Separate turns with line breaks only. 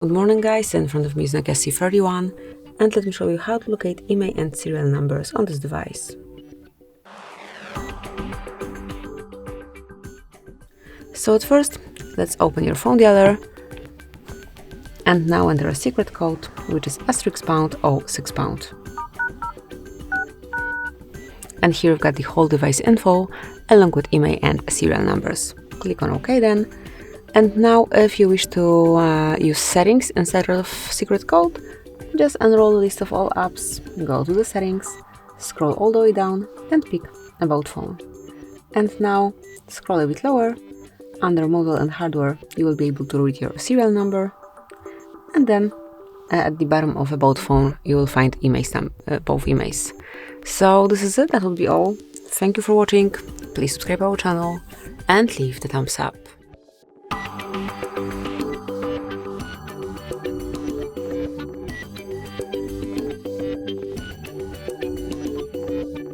Good morning guys, in front of me is NOKIA C31 and let me show you how to locate IMEI and serial numbers on this device. So at first, let's open your phone dialer and now enter a secret code, which is *# or £6. And here you've got the whole device info along with IMEI and serial numbers. Click on OK then. And now if you wish to use settings instead of secret code, just unroll the list of all apps, go to the settings, scroll all the way down and pick About Phone. And now scroll a bit lower, under Model and Hardware you will be able to read your serial number, and then at the bottom of About Phone you will find IMEI, both IMEIs. So this is it, that will be all. Thank you for watching, please subscribe our channel and leave the thumbs up.